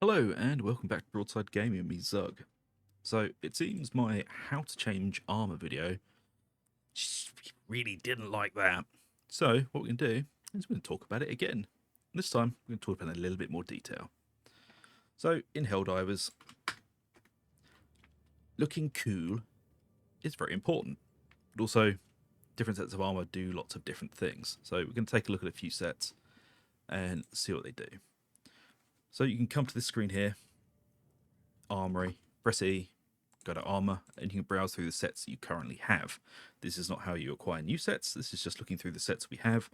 Hello and welcome back to Broadside Gaming with me, Zug. So it seems my how to change armor video really didn't like that. So what we can do is we're going to talk about it again. This time we're going to talk about it in a little bit more detail. So in Helldivers, looking cool is very important, but also different sets of armor do lots of different things. So we're going to take a look at a few sets and see what they do. So you can come to this screen here, Armory, press E, go to Armor, and you can browse through the sets you currently have. This is not how you acquire new sets, this is just looking through the sets we have.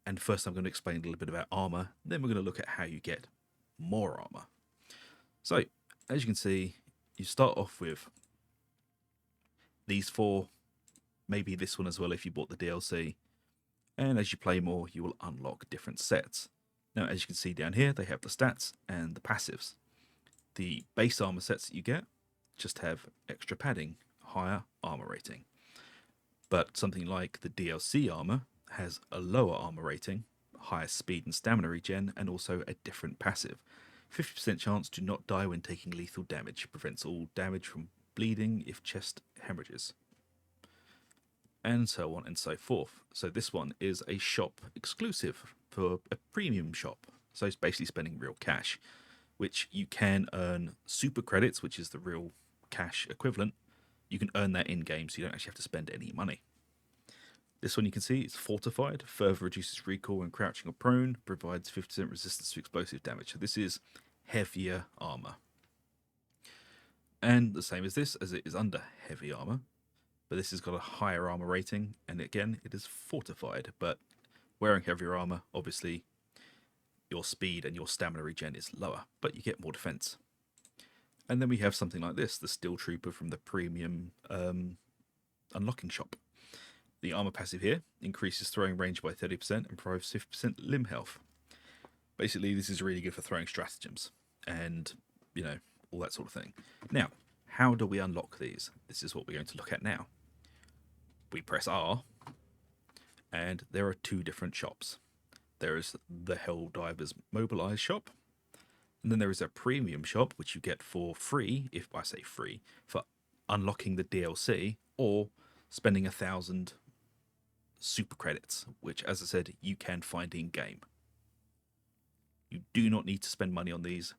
And first I'm going to explain a little bit about armor, then we're going to look at how you get more armor. So, as you can see, you start off with these four, maybe this one as well if you bought the DLC, and as you play more, you will unlock different sets. Now, as you can see down here, they have the stats and the passives. The base armor sets that you get just have extra padding, higher armor rating. But something like the DLC armor has a lower armor rating, higher speed and stamina regen, and also a different passive. 50% chance to not die when taking lethal damage. Prevents all damage from bleeding if chest hemorrhages. And so on and so forth. So this one is a shop exclusive for a premium shop. So it's basically spending real cash, which you can earn super credits, which is the real cash equivalent. You can earn that in game, so you don't actually have to spend any money. This one you can see is fortified, further reduces recoil when crouching or prone, provides 50% resistance to explosive damage. So this is heavier armor. And the same as this, as it is under heavy armor, but this has got a higher armor rating, and again, it is fortified. But wearing heavier armor, obviously, your speed and your stamina regen is lower, but you get more defense. And then we have something like this, the Steel Trooper from the premium unlocking shop. The armor passive here increases throwing range by 30% and provides 50% limb health. Basically, this is really good for throwing stratagems and, all that sort of thing. Now, how do we unlock these? This is what we're going to look at now. We press R, and there are two different shops. There is the Helldivers Mobilize shop, and then there is a premium shop, which you get for free, if I say free, for unlocking the DLC or spending 1,000 super credits, which, as I said, you can find in game. You do not need to spend money on these.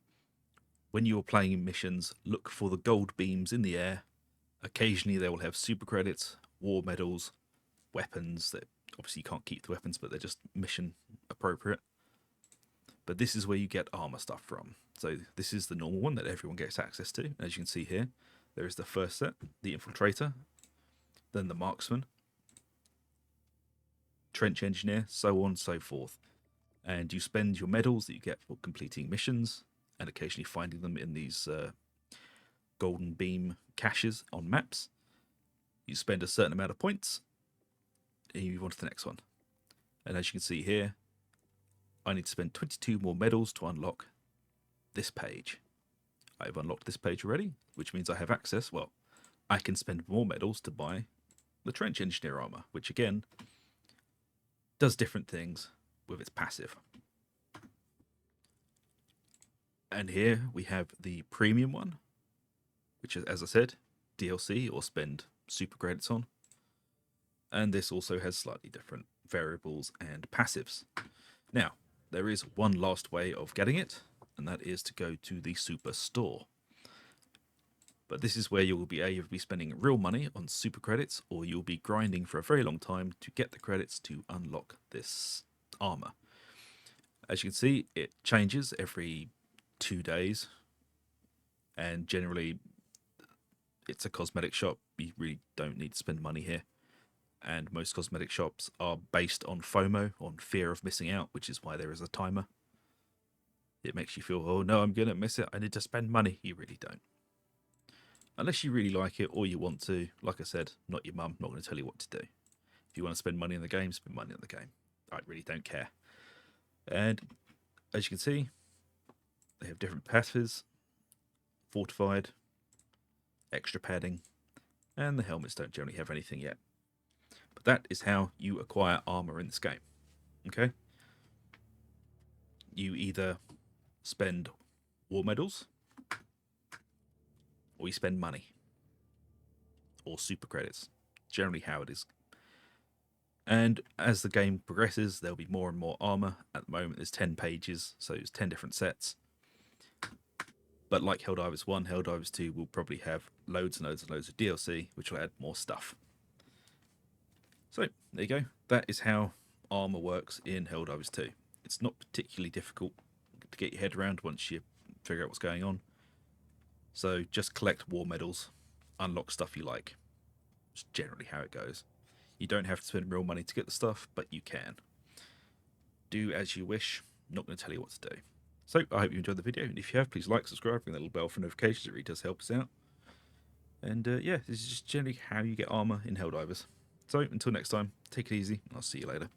When you are playing in missions, look for the gold beams in the air. Occasionally, they will have super credits, war medals, weapons that obviously you can't keep the weapons, but they're just mission appropriate. But this is where you get armor stuff from. So this is the normal one that everyone gets access to. As you can see here, there is the first set, the Infiltrator, then the Marksman, Trench Engineer, so on and so forth. And you spend your medals that you get for completing missions and occasionally finding them in these golden beam caches on maps. You spend a certain amount of points and you move on to the next one. And as you can see here, I need to spend 22 more medals to unlock this page. I've unlocked this page already, which means I have access. Well, I can spend more medals to buy the Trench Engineer armor, which again does different things with its passive. And here we have the premium one, which is, as I said, DLC or spend super credits on. And this also has slightly different variables and passives. Now, there is one last way of getting it, and that is to go to the super store. But this is where you will be either be spending real money on super credits, or you'll be grinding for a very long time to get the credits to unlock this armor. As you can see, it changes every 2 days, and generally it's a cosmetic shop. You really don't need to spend money here. And most cosmetic shops are based on FOMO, on fear of missing out, which is why there is a timer. It makes you feel, oh no, I'm going to miss it, I need to spend money. You really don't. Unless you really like it or you want to. Like I said, not your mum, not going to tell you what to do. If you want to spend money on the game, spend money on the game. I really don't care. And as you can see, they have different passives, fortified, extra padding, and the helmets don't generally have anything yet. But that is how you acquire armor in this game. Okay? You either spend war medals, or you spend money, or super credits. Generally how it is. And as the game progresses, there'll be more and more armor. At the moment, there's 10 pages, so it's 10 different sets. But like Helldivers 1, Helldivers 2 will probably have loads and loads and loads of DLC, which will add more stuff. So, there you go. That is how armor works in Helldivers 2. It's not particularly difficult to get your head around once you figure out what's going on. So, just collect war medals, unlock stuff you like. It's generally how it goes. You don't have to spend real money to get the stuff, but you can. Do as you wish. I'm not going to tell you what to do. So, I hope you enjoyed the video, and if you have, please like, subscribe, ring that little bell for notifications. It really does help us out. And yeah, this is just generally how you get armor in Helldivers. So, until next time, take it easy, and I'll see you later.